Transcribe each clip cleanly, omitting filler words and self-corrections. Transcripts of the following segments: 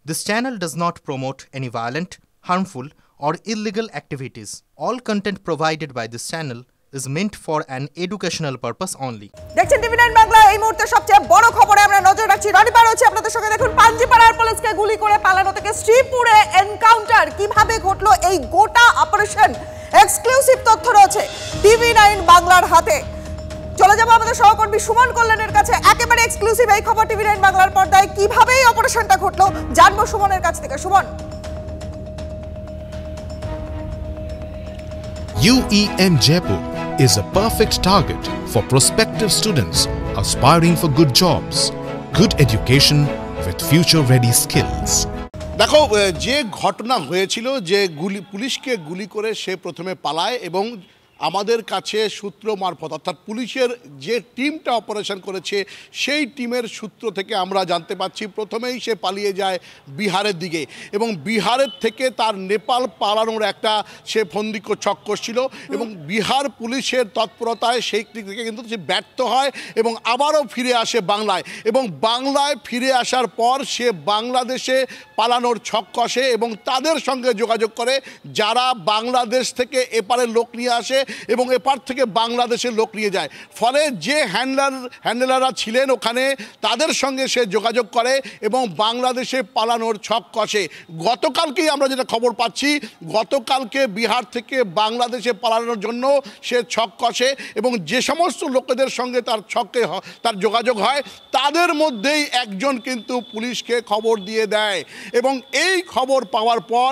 This channel does not promote any violent, harmful, or illegal activities. All content provided by this channel is meant for an educational purpose only. দেখছেন টিভি9 বাংলা। এই মুহূর্তে সবচেয়ে বড় খবরে আমরা নজর রাখছি। রনিবার হচ্ছে আপনাদের সঙ্গে। দেখুন, পাঞ্জিপাড়ার পুলিশকে গুলি করে পালানো থেকে শ্রীপুরে এনকাউন্টার কিভাবে ঘটলো, এই গোটা অপারেশন এক্সক্লুসিভ তথ্য রয়েছে টিভি9 বাংলার হাতে। চলে যাবো আমাদের সহকর্মী সুমন কল্যাণের কাছে। একেবারে এক্সক্লুসিভ এই খবর টিভি9 বাংলার পর্দায়। কিভাবে এই অপারেশনটা ঘটলো জানবো সুমনের কাছ থেকে। Suman. UEM Jaipur is a perfect target for prospective students aspiring for good jobs, good education with future-ready skills. দেখো, যে ঘটনা হয়েছিল, যে পুলিশকে গুলি করে সে প্রথমে পালায় এবং আমাদের কাছে সূত্র মারফত, অর্থাৎ পুলিশের যে টিমটা অপারেশন করেছে সেই টিমের সূত্র থেকে আমরা জানতে পারছি প্রথমেই সে পালিয়ে যায় বিহারের দিকে এবং বিহারের থেকে তার নেপাল পালানোর একটা সে ফন্দিকো চক্কর ছিল এবং বিহার পুলিশের তৎপরতায় সেই দিক থেকে কিন্তু সে ব্যর্থ হয় এবং আবারও ফিরে আসে বাংলায় এবং বাংলায় ফিরে আসার পর সে বাংলাদেশে পালানোর ছক কষে এবং তাদের সঙ্গে যোগাযোগ করে যারা বাংলাদেশ থেকে এপারে লোক নিয়ে আসে এবং এপার থেকে বাংলাদেশের লোক নিয়ে যায়। ফলে যে হ্যান্ডেলাররা ছিলেন ওখানে তাদের সঙ্গে সে যোগাযোগ করে এবং বাংলাদেশে পালানোর ছক কষে। গতকালকেই আমরা যেটা খবর পাচ্ছি, গতকালকে বিহার থেকে বাংলাদেশে পালানোর জন্য সে ছক কষে এবং যে সমস্ত লোকেদের সঙ্গে তার যোগাযোগ হয় তাদের মধ্যেই একজন কিন্তু পুলিশকে খবর দিয়ে দেয় এবং এই খবর পাওয়ার পর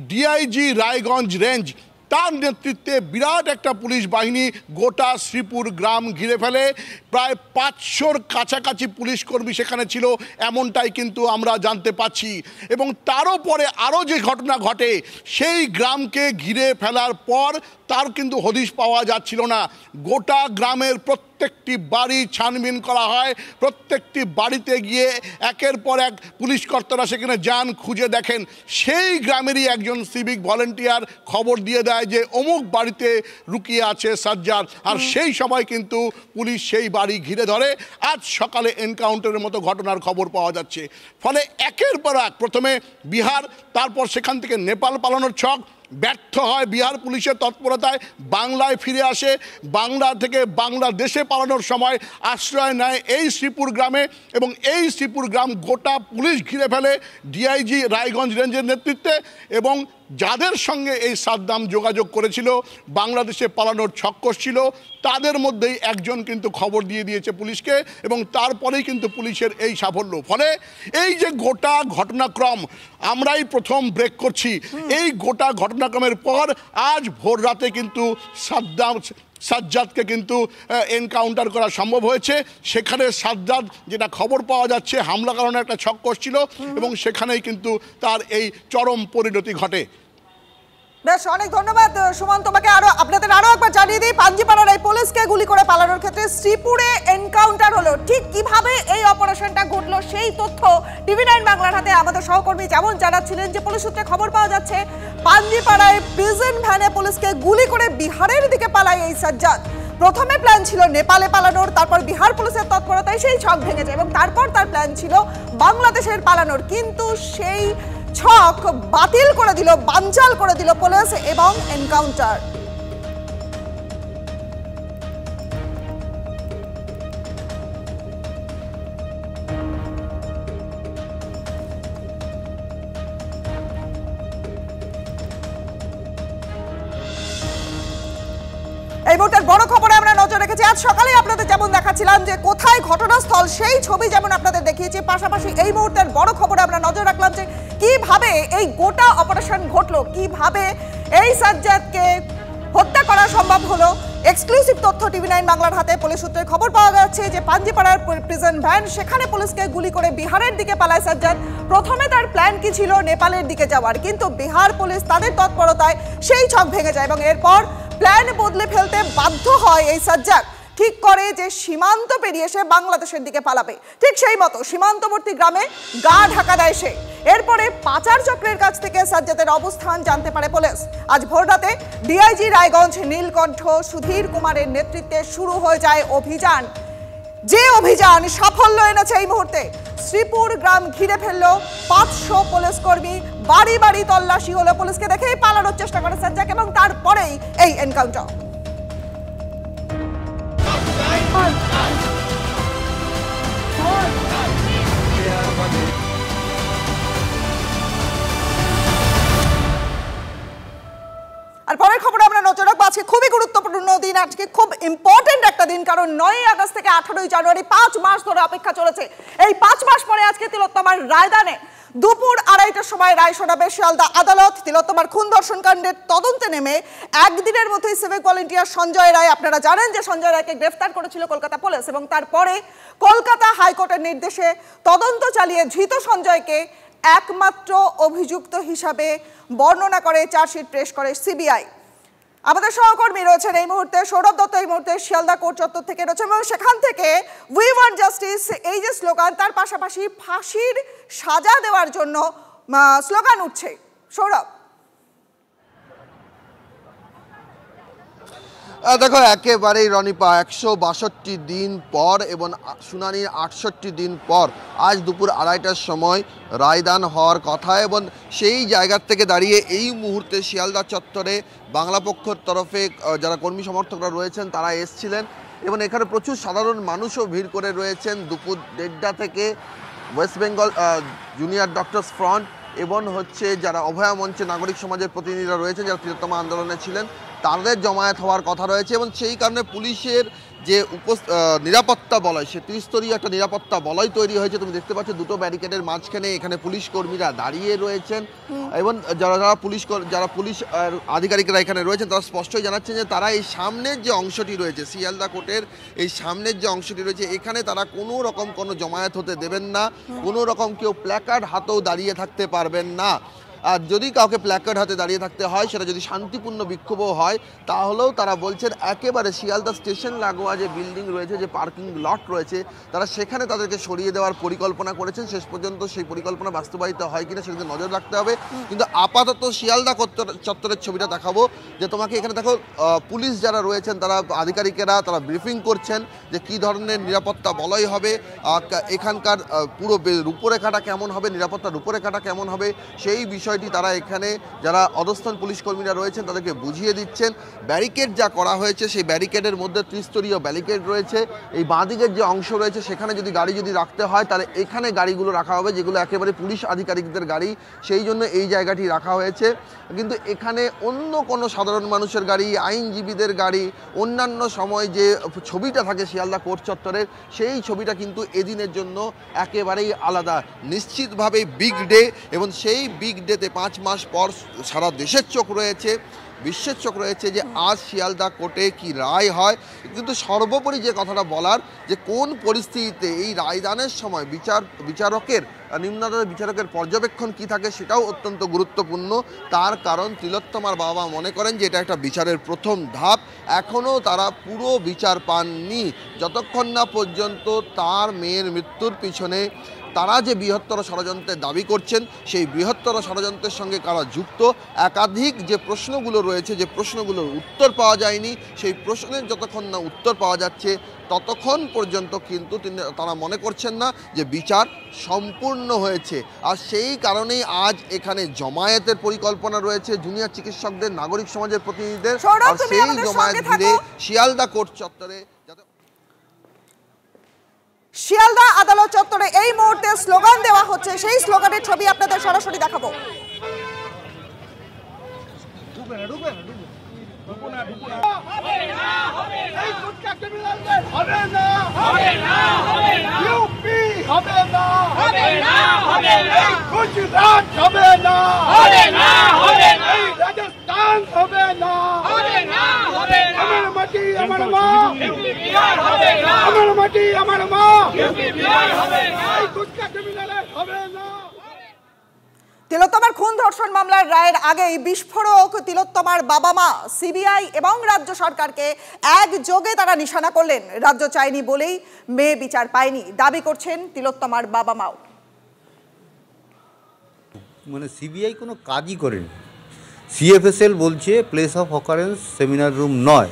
ডিআইজি রায়গঞ্জ রেঞ্জ তার নেতৃত্বে বিরাট একটা পুলিশ বাহিনী গোটা শ্রীপুর গ্রাম ঘিরে ফেলে। প্রায় 500-র কাছাকাছি পুলিশ কর্মী সেখানে ছিল, এমনটাই কিন্তু আমরা জানতে পাচ্ছি। এবং তারও পরে আরও যে ঘটনা ঘটে, সেই গ্রামকে ঘিরে ফেলার পর তার কিন্তু হদিশ পাওয়া যাচ্ছিল না। গোটা গ্রামের প্রত্যেকটি বাড়ি ছানবিন করা হয়, প্রত্যেকটি বাড়িতে গিয়ে একের পর এক পুলিশ কর্তারা সেখানে যান, খুঁজে দেখেন সেই গ্রামেরই একজন সিভিক ভলেন্টিয়ার খবর দিয়ে দেয় যে অমুক বাড়িতে লুকিয়ে আছে সাজ্জাদ, আর সেই সময় কিন্তু পুলিশ সেই বাড়ি ঘিরে ধরে। আজ সকালে এনকাউন্টারের মতো ঘটনার খবর পাওয়া যাচ্ছে। ফলে একের পর এক প্রথমে বিহার, তারপর সেখান থেকে নেপাল পালানোর ছক ব্যর্থ হয়, বিহার পুলিশের তৎপরতায় বাংলায় ফিরে আসে, বাংলা থেকে বাংলাদেশে পালানোর সময় আশ্রয় নেয় এই শ্রীপুর গ্রামে এবং এই শ্রীপুর গ্রাম গোটা পুলিশ ঘিরে ফেলে ডিআইজি রায়গঞ্জ রেঞ্জের নেতৃত্বে এবং যাদের সঙ্গে এই সাদ্দাম যোগাযোগ করেছিল, বাংলাদেশে পালানোর ছক কষছিল, তাদের মধ্যেই একজন কিন্তু খবর দিয়ে দিয়েছে পুলিশকে এবং তারপরেই কিন্তু পুলিশের এই সাফল্য। ফলে এই যে গোটা ঘটনাক্রম আমরাই প্রথম ব্রেক করছি, এই গোটা ঘটনাক্রমের পর আজ ভোর রাতে কিন্তু সাজ্জাদকে কিন্তু এনকাউন্টার করা সম্ভব হয়েছে। সেখানে সাজ্জাদ, যেটা খবর পাওয়া যাচ্ছে, হামলা কারণে একটা ছক কষছিল এবং সেখানেই কিন্তু তার এই চরম পরিণতি ঘটে। বেশ, অনেক ধন্যবাদ সুমন তোমাকে। আপনাদের আরো একবার জানিয়ে দিই, পাঞ্জিপাড়ার এই পুলিশকে গুলি করে পালানোর ক্ষেত্রে শ্রীপুরে এনকাউন্টার হলো। ঠিক কিভাবে এই অপারেশনটা ঘটলো সেই তথ্য টিভি9 বাংলার হাতে আমাদের সহকর্মী যেমন জানাচ্ছিলেন যে পুলিশ সূত্রে খবর পাওয়া যাচ্ছে পাঞ্জিপাড়ায় প্রিজন ভ্যানে পুলিশকে গুলি করে বিহারের দিকে পালায় এই সাজ্জাদ। প্রথমে প্ল্যান ছিল নেপালে পালানোর, তারপর বিহার পুলিশের তৎপরতায় সেই ছক ভেঙে যায় এবং তারপর তার প্ল্যান ছিল বাংলাদেশের পালানোর, কিন্তু সেই ছক বাতিল করে দিল, বানচাল করে দিল পুলিশ এবং এনকাউন্টার। এই মুহূর্তের বড় খবরে আমরা নজর রেখেছি। আজ সকালে আপনাদের যেমন দেখাচ্ছিলাম যে কোথায় ঘটনাস্থল, সেই ছবি যেমন আপনাদের দেখিয়েছি, পাশাপাশি এই মুহূর্তের বড় খবরে আমরা নজর রাখলাম যে কিভাবে এই গোটা অপারেশন ঘটলো, কিভাবে এই সাজ্জাদকে হত্যা করা সম্ভব হলো। এক্সক্লুসিভ তথ্য টিভি9 বাংলার হাতে। পুলিশ সূত্রে খবর পাওয়া যাচ্ছে যে পাঞ্জিপাড়ার প্রিজন ভ্যান, সেখানে পুলিশকে গুলি করে বিহারের দিকে পালায় সাজ্জাদ। প্রথমে তার প্ল্যান কি ছিল নেপালের দিকে যাওয়ার, কিন্তু বিহার পুলিশ তাদের তৎপরতায় সেই ছক ভেঙে যায় এবং এরপর প্ল্যান বদলে ফেলতে বাধ্য হয় এই সাজ্জাদ। ঠিক করে যে সীমান্ত পেরিয়ে সে বাংলাদেশের দিকে পালাবে। ঠিক সেই মতো সীমান্তবর্তী গ্রামে গা ঢাকা দেয় সে। এরপরে পাচার চক্রের কাছ থেকে সাজ্জাদের অবস্থান জানতে পারে পুলিশ। আজ ভোররাতে ডিআইজি রায়গঞ্জ নীলকণ্ঠ সুধীর কুমারের নেতৃত্বে শুরু হয়ে যায় অভিযান, যে অভিযান সাফল্য এনেছে এই মুহূর্তে। শ্রীপুর গ্রাম ঘিরে ফেললো 500 পুলিশ কর্মী, বাড়ি বাড়ি তল্লাশি হলো, পুলিশকে দেখেই পালানোর চেষ্টা করে সাজ্জাক এবং তারপরেই এই এনকাউন্টার। আর পরের খবরে আমরা নজর রাখবো, আজকে খুবই গুরুত্বপূর্ণ দিন, আজকে খুব ইম্পর্টেন্ট একটা দিন, কারণ 9ই আগস্ট থেকে 18ই জানুয়ারি 5 মাস ধরে অপেক্ষা চলেছে। এই 5 মাস পরে আজকে তিলোত্তমার রায়দানে দুপুর 2:30টার সময় রায় শোনাবে শিয়ালদা আদালত। তিলোত্তমার খুন ধর্ষণ কাণ্ডের তদন্তে নেমে একদিনের মধ্যেই সিভিক ভলেন্টিয়ার সঞ্জয় রায়, আপনারা জানেন যে সঞ্জয় রায়কে গ্রেফতার করেছিল কলকাতা পুলিশ এবং তারপরে কলকাতা হাইকোর্টের নির্দেশে তদন্ত চালিয়ে ধৃত সঞ্জয়কে একমাত্র অভিযুক্ত হিসাবে বর্ণনা করে চার্জশিট পেশ করে সিবিআই। আমাদের সহকর্মী রয়েছেন এই মুহূর্তে, সৌরভ দত্ত এই মুহূর্তে শিয়ালদা কোর্ট চত্বর থেকে রয়েছে এবং সেখান থেকে উই ওয়ান্ট জাস্টিস এই যে স্লোগান, তার পাশাপাশি ফাঁসির সাজা দেওয়ার জন্য স্লোগান উঠছে। সৌরভ, দেখো একেবারেই রনিপা 162 দিন পর এবং শুনানির 68 দিন পর আজ দুপুর 2:30টার সময় রায়দান হওয়ার কথা এবং সেই জায়গার থেকে দাঁড়িয়ে এই মুহূর্তে শিয়ালদা চত্বরে বাংলা পক্ষের তরফে যারা কর্মী সমর্থকরা রয়েছেন তারা এসছিলেন এবং এখানে প্রচুর সাধারণ মানুষও ভিড় করে রয়েছেন। দুপুর 1:30 থেকে West Bengal junior doctors front এবং যারা অভয়া মঞ্চে নাগরিক সমাজের প্রতিনিধিরা রয়েছেন, যারা তিলোত্তমা আন্দোলনে ছিলেন, তাদের জমায়েত হওয়ার কথা রয়েছে এবং সেই কারণে পুলিশের যে নিরাপত্তা বলয়, সে ত্রিস্তরীয় একটা নিরাপত্তা বলয় তৈরি হয়েছে। তুমি দেখতে পাচ্ছ দুটো ব্যারিকেডের মাঝখানে এখানে পুলিশ কর্মীরা দাঁড়িয়ে রয়েছেন এবং যারা পুলিশ আধিকারিকরা এখানে রয়েছেন তারা স্পষ্টই জানাচ্ছেন যে তারা এই সামনের যে অংশটি রয়েছে, শিয়ালদা কোর্টের এই সামনের যে অংশটি রয়েছে, এখানে তারা কোনো রকম কোনো জমায়েত হতে দেবেন না, কোনো রকম কেউ প্ল্যাকার্ড হাতেও দাঁড়িয়ে থাকতে পারবেন না। আর যদি কাউকে প্ল্যাকার্ড হাতে দাঁড়িয়ে থাকতে হয়, সেটা যদি শান্তিপূর্ণ বিক্ষোভও হয়, তাহলেও তারা বলছেন একেবারে শিয়ালদা স্টেশন লাগোয়া যে বিল্ডিং রয়েছে, যে পার্কিং লট রয়েছে, তারা সেখানে তাদেরকে সরিয়ে দেওয়ার পরিকল্পনা করেছেন। শেষ পর্যন্ত সেই পরিকল্পনা বাস্তবায়িত হয় কিনা সেদিকে নজর রাখতে হবে। কিন্তু আপাতত শিয়ালদা চত্বরের ছবিটা দেখাবো, যে তোমাকে এখানে দেখো পুলিশ যারা রয়েছেন তারা আধিকারিকেরা তারা ব্রিফিং করছেন যে কী ধরনের নিরাপত্তা বলয় হবে, এখানকার পুরো রূপরেখাটা কেমন হবে, নিরাপত্তার রূপরেখাটা কেমন হবে, সেই বিষয়টি তারা এখানে যারা অধস্তন পুলিশ কর্মীরা রয়েছেন তাদেরকে বুঝিয়ে দিচ্ছেন। ব্যারিকেড যা করা হয়েছে সেই ব্যারিকেডের মধ্যে ত্রিস্তরীয় ব্যারিকেড রয়েছে। এই বাঁদিকের যে অংশ রয়েছে সেখানে যদি গাড়ি রাখতে হয় তাহলে এখানে গাড়িগুলো রাখা হবে, যেগুলো একেবারে পুলিশ আধিকারিকদের গাড়ি, সেই জন্য এই জায়গাটি রাখা হয়েছে। কিন্তু এখানে অন্য কোনো সাধারণ মানুষের গাড়ি, আইনজীবীদের গাড়ি, অন্যান্য সময় যে ছবিটা থাকে শিয়ালদা কোর্ট চত্বরের, সেই ছবিটা কিন্তু এদিনের জন্য একেবারেই আলাদা। নিশ্চিতভাবে বিগ ডে এবং সেই বিগ ডেতে 5 মাস পর সারা দেশের চোখ রয়েছে, বিশ্বের চোখ রয়েছে যে আজ শিয়ালদা কোর্টে কি রায় হয়। কিন্তু সর্বোপরি যে কথাটা বলার, যে কোন পরিস্থিতিতে এই রায়দানের সময় বিচারকের নিম্ন আদালতের বিচারকের পর্যবেক্ষণ কি থাকে সেটাও অত্যন্ত গুরুত্বপূর্ণ। তার কারণ তিলোত্তমার বাবা মনে করেন যে এটা একটা বিচারের প্রথম ধাপ, এখনও তারা পুরো বিচার পাননি। যতক্ষণ না পর্যন্ত তার মেয়ের মৃত্যুর পিছনে তারা যে বৃহত্তর ষড়যন্ত্রের দাবি করছেন, সেই বৃহত্তর ষড়যন্ত্রের সঙ্গে কারা যুক্ত, একাধিক যে প্রশ্নগুলো রয়েছে, যে প্রশ্নগুলোর উত্তর পাওয়া যায়নি, সেই প্রশ্নের যতক্ষণ না উত্তর পাওয়া যাচ্ছে ততক্ষণ পর্যন্ত কিন্তু তারা মনে করছেন না যে বিচার সম্পূর্ণ হয়েছে। আর সেই কারণেই আজ এখানে জমায়েতের পরিকল্পনা রয়েছে জুনিয়র চিকিৎসকদের, নাগরিক সমাজের প্রতিনিধিদের। আর সেই জমায়েত ঘিরে শিয়ালদা কোর্ট চত্বরে, শিয়ালদা আদালত চত্বরে এই মুহূর্তে স্লোগান দেওয়া হচ্ছে, সেই স্লোগানের ছবি আপনাদের সরাসরি দেখাবো। তিলোত্তমার খুন ধর্ষণ মামলার রায়ের আগেই বিস্ফোরক তিলোত্তমার বাবা মা, সিবিআই এবং রাজ্য সরকারকে একযোগে তারা নিশানা করলেন। রাজ্য চায়নি বলেই মেয়ে বিচার পায়নি, দাবি করছেন তিলোত্তমার বাবা মাও। মানে সিবিআই কোনো কাজই করেনি। সিএফএসএল বলছে place of occurrence seminar room নয়,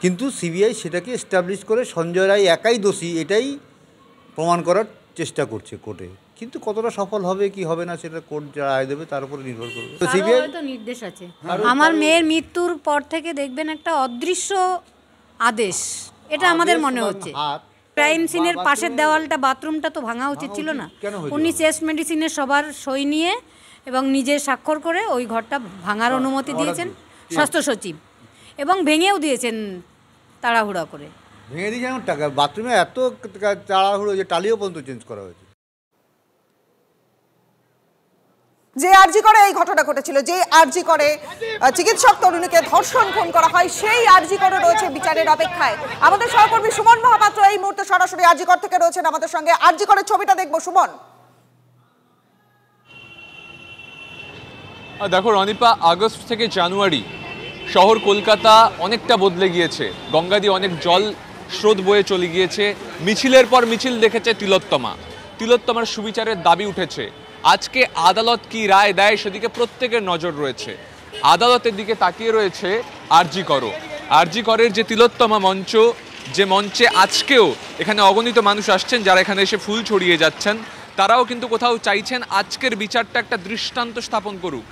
কিন্তু সিবিআই সেটাকে এস্টাবলিশ করে সঞ্জয় রায় একাই দোষী এটাই প্রমাণ করার চেষ্টা করছে কোর্টে, কিন্তু কতটা সফল হবে কি হবে না সেটা কোর্ট যা রায় দেবে তার উপর নির্ভর করবে। সিবিআই তো নির্দেশ আছে। আমার মেয়ের মৃত্যুর পর থেকে দেখবেন একটা অদৃশ্য আদেশ, এটা আমাদের মনে হচ্ছে। ক্রাইম সিনের পাশের দেওয়ালটা, বাথরুমটা তো ভাঙা উচিত ছিল না। উনি চেস্ট মেডিসিনের সবার সই নিয়ে এবং নিজে স্বাক্ষর করে ওই ঘরটা ভাঙার অনুমতি দিয়েছেন স্বাস্থ্য সচিব, এবং ভেঙেও দিয়েছেন তাড়াহুড়া করে। ভেঙে দিয়েছেন টাকা, বাথরুমে এত তাড়াহুড়ো যে টালিও পর্যন্ত চেঞ্জ করা হয়েছে। যে আরজি করে এই ঘটনা ঘটেছিল, যে আরজি করে চিকিৎসক তরুণীকে ধর্ষণ খুন করা হয়, সেই আরজি করে রয়েছে বিচারের অপেক্ষায়। আমাদের সহকর্মী সুমন মহাপাত্র এই মুহূর্তে সরাসরি আরজি কর থেকে রয়েছেন আমাদের সঙ্গে। আরজি করের ছবিটা দেখবো সুমন। দেখো রনিপা, আগস্ট থেকে জানুয়ারি শহর কলকাতা অনেকটা বদলে গিয়েছে। গঙ্গা দিয়ে অনেক জল স্রোত বয়ে চলে গিয়েছে। মিছিলের পর মিছিল দেখেছে তিলোত্তমার সুবিচারের দাবি উঠেছে। আজকে আদালত কি রায় দেয় সেদিকে প্রত্যেকের নজর রয়েছে। আদালতের দিকে তাকিয়ে রয়েছে আরজি করের যে তিলোত্তমা মঞ্চ, যে মঞ্চে আজকেও এখানে অগণিত মানুষ আসছেন, যারা এখানে এসে ফুল ছড়িয়ে যাচ্ছেন, তারাও কিন্তু কোথাও চাইছেন আজকের বিচারটা একটা দৃষ্টান্ত স্থাপন করুক।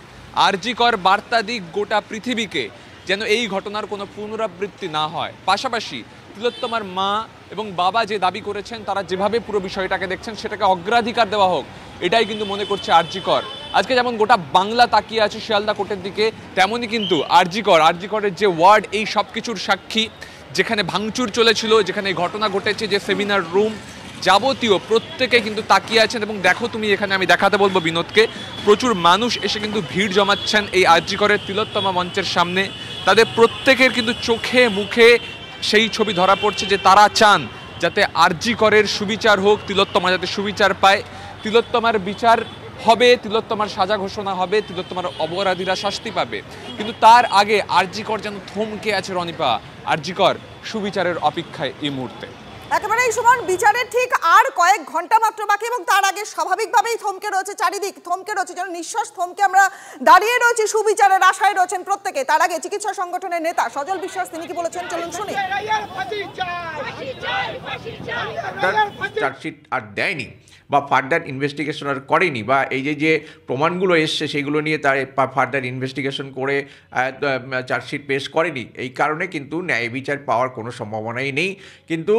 আরজি কর বার্তা দিক গোটা পৃথিবীকে, যেন এই ঘটনার কোনো পুনরাবৃত্তি না হয়। পাশাপাশি তিলোত্তমার মা এবং বাবা যে দাবি করেছেন, তারা যেভাবে পুরো বিষয়টাকে দেখছেন সেটাকে অগ্রাধিকার দেওয়া হোক, এটাই কিন্তু মনে করছে আরজি কর। আজকে যেমন গোটা বাংলা তাকিয়ে আছে শিয়ালদা কোর্টের দিকে, তেমনই কিন্তু আরজি করের যে ওয়ার্ড এই সব কিছুর সাক্ষী। যেখানে ভাঙচুর চলেছিল, যেখানে ঘটনা ঘটেছে, যে সেমিনার রুম, যাবতীয় প্রত্যেকে কিন্তু তাকিয়ে আছেন। এবং দেখো তুমি এখানে, আমি দেখাতে বলবো বিনোদকে, প্রচুর মানুষ এসে কিন্তু ভিড় জমাচ্ছেন এই আরজি করের তিলোত্তমা মঞ্চের সামনে। তাদের প্রত্যেকের কিন্তু চোখে মুখে সেই ছবি ধরা পড়ছে যে তারা চান যাতে আরজি করের সুবিচার হোক, তিলোত্তমা যাতে সুবিচার পায়, তিলোত্তমার বিচার হবে, তিলোত্তমার সাজা ঘোষণা হবে, তিলোত্তমার অপরাধীরা শাস্তি পাবে। কিন্তু তার আগে আরজি কর যেন থমকে আছে রনিপা। আরজি কর সুবিচারের অপেক্ষায় এই মুহূর্তে। একেবারেই সুমন, বিচারের ঠিক আর কয়েক ঘন্টা মাত্র বাকি, এবং তার আগে স্বাভাবিকভাবেই থমকে রয়েছে চারিদিক, থমকে রয়েছে যেন নিঃশ্বাস থমকে আমরা দাঁড়িয়ে রয়েছি সুবিচারের আশায় রয়েছেন প্রত্যেকে। তার আগে চিকিৎসা সংগঠনের নেতা সজল বিশ্বাস তিনি কি বলেছেন চলুন শুনি। চার্জশিট আর দেয়নি বা ফার্দার ইনভেস্টিগেশন আর করেনি, বা এই যে প্রমাণগুলো এসছে সেগুলো নিয়ে তার ফার্দার ইনভেস্টিগেশন করে চার্জশিট পেশ করেনি, এই কারণে কিন্তু ন্যায় বিচার পাওয়ার কোনো সম্ভাবনাই নেই। কিন্তু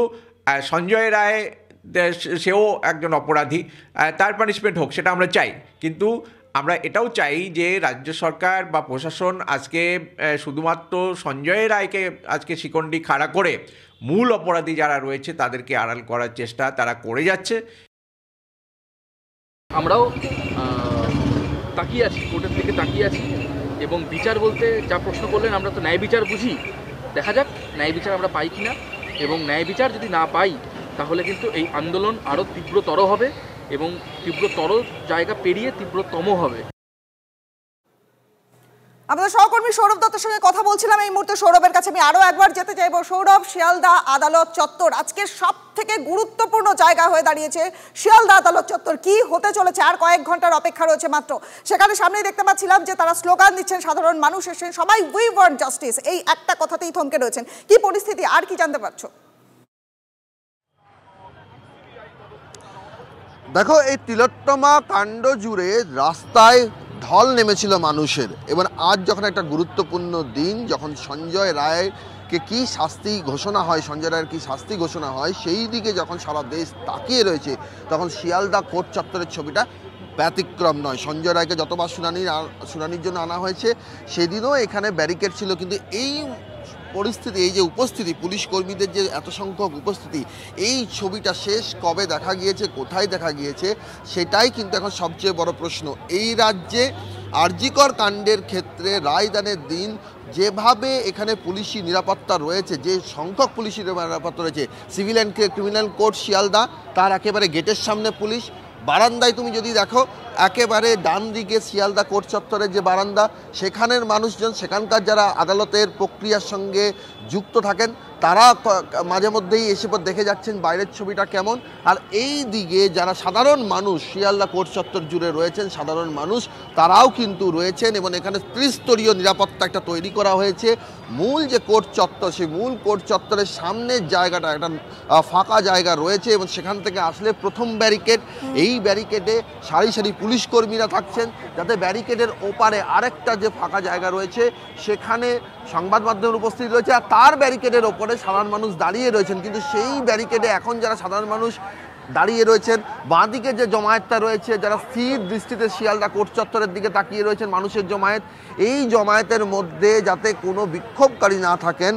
সঞ্জয় রায় সেও একজন অপরাধী, তার পানিশমেন্ট হোক সেটা আমরা চাই। কিন্তু আমরা এটাও চাই যে রাজ্য সরকার বা প্রশাসন আজকে শুধুমাত্র সঞ্জয় রায়কে আজকে শিকন্ডি খাড়া করে মূল অপরাধী যারা রয়েছে তাদেরকে আড়াল করার চেষ্টা তারা করে যাচ্ছে। আমরাও তাকিয়ে আছি, কোর্টের দিকে তাকিয়ে আছি, এবং বিচার বলতে যা প্রশ্ন করলেন, আমরা তো ন্যায় বিচার বুঝি। দেখা যাক ন্যায় বিচার আমরা পাই কিনা, এবং ন্যায় বিচার যদি না পাই তাহলে কিন্তু এই আন্দোলন আরও তীব্রতর হবে, এবং তীব্রতর জায়গা পেরিয়ে তীব্রতম হবে। আমাদের সহকর্মী সৌরভ দত্তের সঙ্গে কথা বলছিলাম এই মুহূর্তে। সৌরভের কাছে আমি আরো একবার যেতে চাইবো। সৌরভ, শিয়ালদা আদালত চত্বর আজকে সব থেকে গুরুত্বপূর্ণ জায়গা হয়ে দাঁড়িয়েছে। শিয়ালদা আদালত চত্বর কি হতে চলেছে, আর কয়েক ঘন্টার অপেক্ষা রয়েছে মাত্র। সেখানে সামনেই দেখতে পাচ্ছিলাম যে তারা স্লোগান দিচ্ছেন, সাধারণ মানুষ এসেছেন, সবাই উই ওয়ান্ট জাস্টিস, এই একটা কথাতেই থমকে রয়েছেন। কি পরিস্থিতি, আর কি জানতে পারছো? দেখো, এই তিলোত্তমা কাণ্ড জুড়ে রাস্তায় ঢল নেমেছিল মানুষের, এবং আজ যখন একটা গুরুত্বপূর্ণ দিন, যখন সঞ্জয় রায়কে কি শাস্তি ঘোষণা হয়, সঞ্জয় রায়ের কি শাস্তি ঘোষণা হয়, সেই দিকে যখন সারা দেশ তাকিয়ে রয়েছে, তখন শিয়ালদা কোর্ট চত্বরের ছবিটা ব্যতিক্রম নয়। সঞ্জয় রায়কে যতবার শুনানির জন্য আনা হয়েছে সেদিনও এখানে ব্যারিকেড ছিল, কিন্তু এই পরিস্থিতি, এই যে উপস্থিতি, পুলিশ কর্মীদের যে এত সংখ্যক উপস্থিতি, এই ছবিটা শেষ কবে দেখা গিয়েছে, কোথায় দেখা গিয়েছে, সেটাই কিন্তু এখন সবচেয়ে বড় প্রশ্ন। এই রাজ্যে আরজি কর কাণ্ডের ক্ষেত্রে রায়দানের দিন যেভাবে এখানে পুলিশি নিরাপত্তা রয়েছে, যে সংখ্যক পুলিশি নিরাপত্তা রয়েছে, civil and criminal court Sealdah, তার একেবারে গেটের সামনে পুলিশ, বারান্দায় তুমি যদি দেখো একেবারে ডান দিকে শিয়ালদা কোর্ট চত্বরের যে বারান্দা, সেখানের মানুষজন, সেখানকার যারা আদালতের প্রক্রিয়ার সঙ্গে যুক্ত থাকেন, তারা মাঝে মধ্যেই এসে পর দেখে যাচ্ছেন বাইরের ছবিটা কেমন। আর এই দিকে যারা সাধারণ মানুষ শিয়ালদা কোর্ট চত্বর জুড়ে রয়েছেন, সাধারণ মানুষ তারাও কিন্তু রয়েছেন এবং এখানে ত্রিস্তরীয় নিরাপত্তা একটা তৈরি করা হয়েছে। মূল যে কোর্ট চত্বর, সেই মূল কোর্ট চত্বরের সামনের জায়গাটা একটা ফাঁকা জায়গা রয়েছে এবং সেখান থেকে আসলে প্রথম ব্যারিকেড, এই ব্যারিকেডে সারি সারি পুলিশ কর্মীরা থাকছেন, যাতে ব্যারিকেডের ওপারে আরেকটা যে ফাঁকা জায়গা রয়েছে সেখানে সংবাদ মাধ্যমের উপস্থিত রয়েছে আর তার ব্যারিকেডের ওপরে সাধারণ মানুষ দাঁড়িয়ে রয়েছেন। কিন্তু সেই ব্যারিকেডে এখন যারা সাধারণ মানুষ দাঁড়িয়ে রয়েছেন, বাঁদিকে যে জমায়েতটা রয়েছে, যারা স্থির দৃষ্টিতে শিয়ালদা কোর্ট চত্বরের দিকে তাকিয়ে রয়েছেন, মানুষের জমায়েত, এই জমায়েতের মধ্যে যাতে কোনো বিক্ষোভকারী না থাকেন,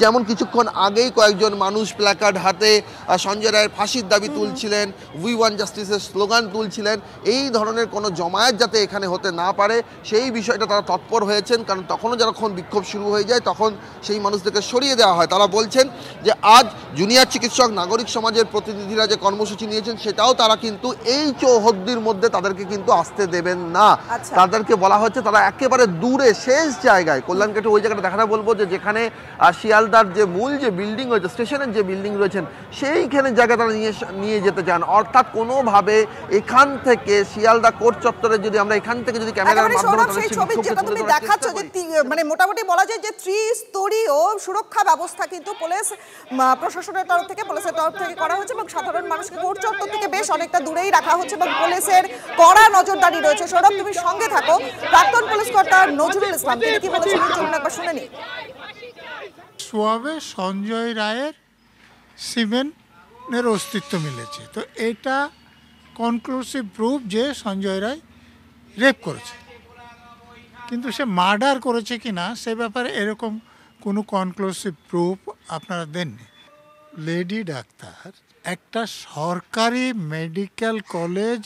যেমন কিছুক্ষণ আগেই কয়েকজন মানুষ প্ল্যাকার্ড হাতে সঞ্জয় রায়ের ফাঁসির দাবি তুলছিলেন, উই ওয়ান্ট জাস্টিসের স্লোগান তুলছিলেন, এই ধরনের কোনো জমায়েত যাতে এখানে হতে না পারে সেই বিষয়টা তারা তৎপর হয়েছেন। কারণ তখনও যখন বিক্ষোভ শুরু হয়ে যায় তখন সেই মানুষদেরকে সরিয়ে দেওয়া হয়। তারা বলছেন যে আজ জুনিয়র চিকিৎসক নাগরিক সমাজের প্রতিনিধিরা যে কর্মসূচি নিয়েছেন সেটাও তারা কিন্তু এই চৌহদ্দির মধ্যে তাদেরকে কিন্তু আসতে দেবেন না। তাদেরকে বলা হচ্ছে তারা একেবারে দূরে শেষ জায়গায়, কল্যাণঘাটে ওই জায়গাটা দেখাটা বলবো যে যেখানে শিয়ালদার যে মূল যে বিল্ডিং রয়েছে, স্টেশনের যে বিল্ডিং রয়েছেন, সেইখানে জায়গা তারা নিয়ে যেতে চান। অর্থাৎ কোনোভাবে এখান থেকে শিয়ালদা কোর্ট চত্বরে যদি আমরা এখান থেকে যদি ক্যামেরার মাধ্যমে দেখাচ্ছ যে মানে মোটামুটি বলা যায় যে ত্রিস্তরীয় সুরক্ষা ব্যবস্থা কিন্তু পুলিশ প্রশাসনের তরফ থেকে, পুলিশের তরফ থেকে করা হচ্ছে এবং সাধারণ মানুষকে কোর্ট চত্বর থেকে বেশ অনেকটা দূরেই রাখা হচ্ছে এবং পুলিশের কড়া নজরদারি রয়েছে। সৌরভ, তুমি সঙ্গে থাকো। প্রাক্তন পুলিশ কর্তা নজরুল ইসলাম তিনি কি বলেছেন চলুন একবার শুনে নিই। সোয়াবে সঞ্জয় রায়ের সিমেন্টের অস্তিত্ব মিলেছে, তো এটা কনক্লুসিভ প্রুফ যে সঞ্জয় রায় রেপ করেছে, কিন্তু সে মার্ডার করেছে কিনা সে ব্যাপারে এরকম কোনো কনক্লুসিভ প্রুফ আপনারা দেননি। লেডি ডাক্তার একটা সরকারি মেডিকেল কলেজ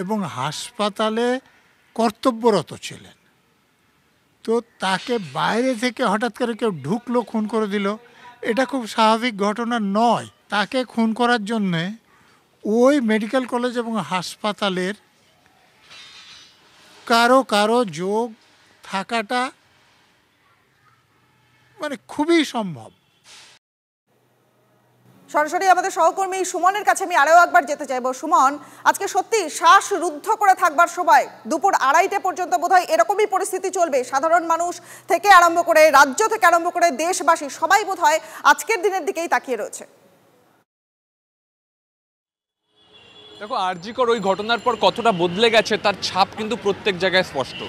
এবং হাসপাতালে কর্তব্যরত ছিলেন, তো তাকে বাইরে থেকে হঠাৎ করে কেউ ঢুকলো, খুন করে দিল, এটা খুব স্বাভাবিক ঘটনা নয়। তাকে খুন করার জন্যে ওই মেডিকেল কলেজ এবং হাসপাতালের কারো যোগ থাকাটা মানে খুবই সম্ভব। সরাসরি আমাদের সহকর্মী সুমনের কাছে আমি আরও একবার যেতে চাইবো। সুমন, আজকে সত্যি শ্বাস রুদ্ধ করে থাকবার সময় দুপুর 2:30 পর্যন্ত বোধহয় এরকমই পরিস্থিতি চলবে। সাধারণ মানুষ থেকে আরম্ভ করে, রাজ্য থেকে আরম্ভ করে দেশবাসী সবাই বোধহয় আজকের দিনের দিকেই তাকিয়ে রয়েছে। দেখো, আরজিকর ওই ঘটনার পর কতটা বদলে গেছে তার ছাপ কিন্তু প্রত্যেক জায়গায় স্পষ্ট।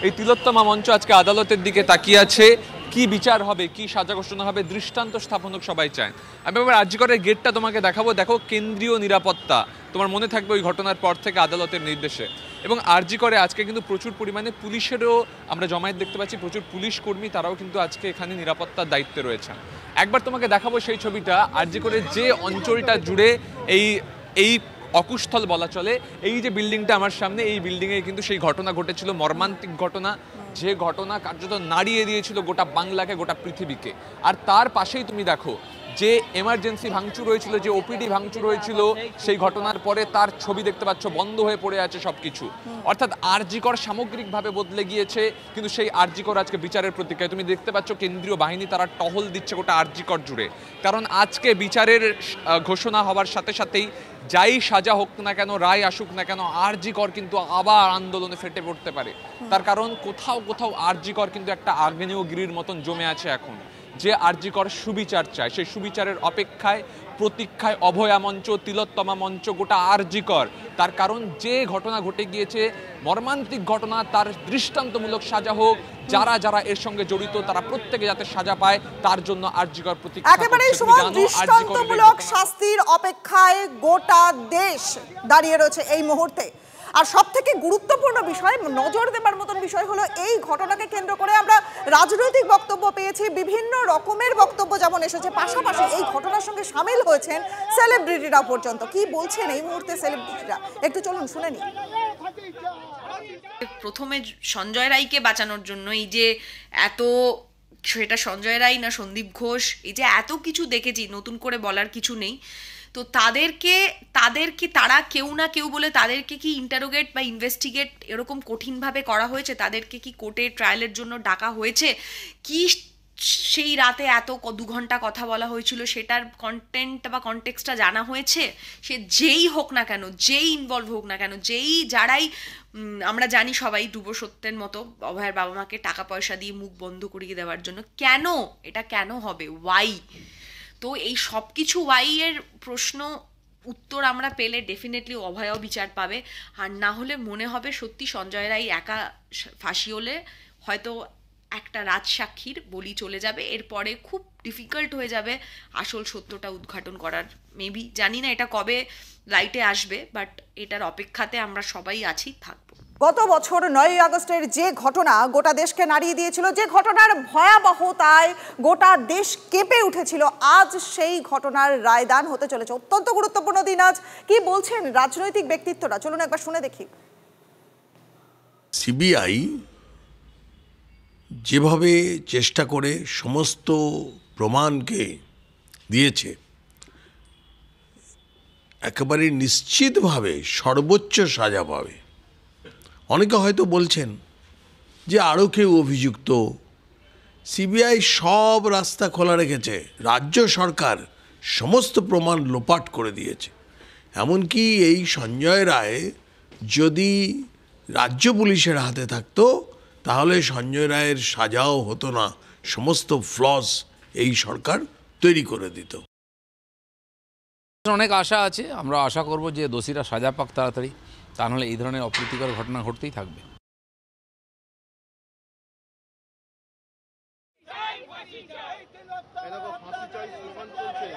এই তিলোত্তমা মঞ্চ আজকে আদালতের দিকে তাকিয়ে আছে, কি বিচার হবে, কি সাজা ঘোষণা হবে, দৃষ্টান্ত স্থাপন হোক সবাই চায়। আমি এবার আরজিকরের গেটটা তোমাকে দেখাবো। দেখো, কেন্দ্রীয় নিরাপত্তা, তোমার মনে থাকবে ওই ঘটনার পর থেকে আদালতের নির্দেশে। এবং আরজিকরে আজকে কিন্তু প্রচুর পরিমাণে পুলিশেরও আমরা জমায়েত দেখতে পাচ্ছি, প্রচুর পুলিশ কর্মী তারাও কিন্তু আজকে এখানে নিরাপত্তার দায়িত্বে রয়েছেন। একবার তোমাকে দেখাবো সেই ছবিটা, আরজিকরের যে অঞ্চলটা জুড়ে এই অকুস্থল বলা চলে, এই যে বিল্ডিংটা আমার সামনে, এই বিল্ডিংয়ে কিন্তু সেই ঘটনা ঘটেছিল, মর্মান্তিক ঘটনা, যে ঘটনা কার্যত নাড়িয়ে দিয়েছিল গোটা বাংলাকে, গোটা পৃথিবীকে। আর তার পাশেই তুমি দেখো যে এমার্জেন্সি ভাঙচুর হয়েছিল, যে ওপিডি ভাঙচুর হয়েছিল, সেই ঘটনার পরে তার ছবি দেখতে পাচ্ছ, বন্ধ হয়ে পড়ে আছে সবকিছু। অর্থাৎ আরজিকর সামগ্রিকভাবে বদলে গিয়েছে, কিন্তু সেই আরজিকর আজকে বিচারের প্রতীক্ষায়। তুমি দেখতে পাচ্ছ কেন্দ্রীয় বাহিনী তারা টহল দিচ্ছে গোটা আরজিকর জুড়ে, কারণ আজকে বিচারের ঘোষণা হওয়ার সাথে সাথেই যাই সাজা হোক না কেন, রায় আসুক না কেন, আরজিকর কিন্তু আবার আন্দোলনে ফেটে পড়তে পারে। তার কারণ কোথাও কোথাও আরজিকর কিন্তু একটা আগ্নেয়গিরির মতন জমে আছে এখন। যে আরজিকর সুবিচার চায়, সেই সুবিচারের অপেক্ষায়, প্রতীক্ষায় অভয়া মঞ্চ, তিলোত্তমা মঞ্চ, গোটা আরজিকর। তার কারণ যে ঘটনা ঘটে গিয়েছে, মর্মান্তিক ঘটনা, তার দৃষ্টান্তমূলক সাজা হোক, যারা যারা এর সঙ্গে জড়িত তারা প্রত্যেকে যাতে সাজা পায়, তার জন্য আরজিকর প্রতীক্ষা। একেবারেই সমান দৃষ্টান্তমূলক শাস্তির অপেক্ষায় গোটা দেশ দাঁড়িয়ে রয়েছে এই মুহূর্তে। আর সবথেকে গুরুত্বপূর্ণ বিষয়, নজর দেবার মতন বিষয় হলো এই ঘটনাকে কেন্দ্র করে আমরা রাজনৈতিক বক্তব্য পেয়েছি, বিভিন্ন রকমের বক্তব্য যেমন এসেছে, পাশাপাশি এই ঘটনার সঙ্গে সামিল হয়েছেন সেলিব্রিটিরা পর্যন্ত। কি বলছেন এই মুহূর্তে সেলিব্রিটিরা, একটু চলুন শুনে নিই। প্রথমে সঞ্জয় রায়কে বাঁচানোর জন্য এই যে এত, সেটা সঞ্জয় রায় না সন্দীপ ঘোষ, এই যে এত কিছু দেখেছি, নতুন করে বলার কিছু নেই। তো তাদেরকে তারা কেউ না কেউ বলে তাদেরকে কি ইন্টারোগেট বা ইনভেস্টিগেট এরকম কঠিনভাবে করা হয়েছে? তাদেরকে কি কোর্টে ট্রায়ালের জন্য ডাকা হয়েছে? কি সেই রাতে এত 2 ঘন্টা কথা বলা হয়েছিল, সেটার কন্টেন্ট বা কনটেক্সটটা জানা হয়েছে? সে যেই হোক না কেন, যেই ইনভলভ হোক না কেন, যারাই আমরা জানি সবাই ধ্রুব সত্যের মতো অভয়ের বাবা মাকে টাকা পয়সা দিয়ে মুখ বন্ধ করিয়ে দেওয়ার জন্য, কেন এটা কেন হবে, ওয়াই? তো এই সব কিছু ওয়াই এর প্রশ্ন উত্তর আমরা পেলে ডেফিনেটলি অভয়ও বিচার পাবে। আর না হলে মনে হবে সত্যি সঞ্জয় রায় একা ফাঁসি হলে হয়তো একটা রাজসাক্ষীর বলি চলে যাবে, এরপরে খুব ডিফিকাল্ট হয়ে যাবে আসল সত্যটা উদ্ঘাটন করার। মেবি জানি না এটা কবে লাইটে আসবে, বাট এটার অপেক্ষাতে আমরা সবাই আছি, থাকবো। গত বছর 9ই আগস্টের যে ঘটনা গোটা দেশকে নাড়িয়ে দিয়েছিল, যে ঘটনার ভয়াবহতায় গোটা দেশ কেঁপে উঠেছিল, আজ সেই ঘটনার রায়দান হতে চলেছে। অত্যন্ত গুরুত্বপূর্ণ দিন আজ। কি বলছেন রাজনৈতিক ব্যক্তিত্বরা, চলুন একবার শুনে দেখি। সিবিআই যেভাবে চেষ্টা করে সমস্ত প্রমাণকে দিয়েছে, একেবারে নিশ্চিতভাবে সর্বোচ্চ সাজা পাবে। অনেকে হয়তো বলছেন যে আরও কেউ অভিযুক্ত, সিবিআই সব রাস্তা খোলা রেখেছে, রাজ্য সরকার সমস্ত প্রমাণ লোপাট করে দিয়েছে। এমনকি এই সঞ্জয় রায় যদি রাজ্য পুলিশের হাতে থাকতো তাহলে সঞ্জয় রায়ের সাজাও হতো না, সমস্ত ফ্লস এই সরকার তৈরি করে দিত। অনেক আশা আছে, আমরা আশা করব যে দোষীরা সাজা পাক তাড়াতাড়ি, তা নাহলে এই ধরনের অপ্রীতিকর ঘটনা ঘটতেই থাকবে। ফাঁসি চাই, স্লোগান চলছে।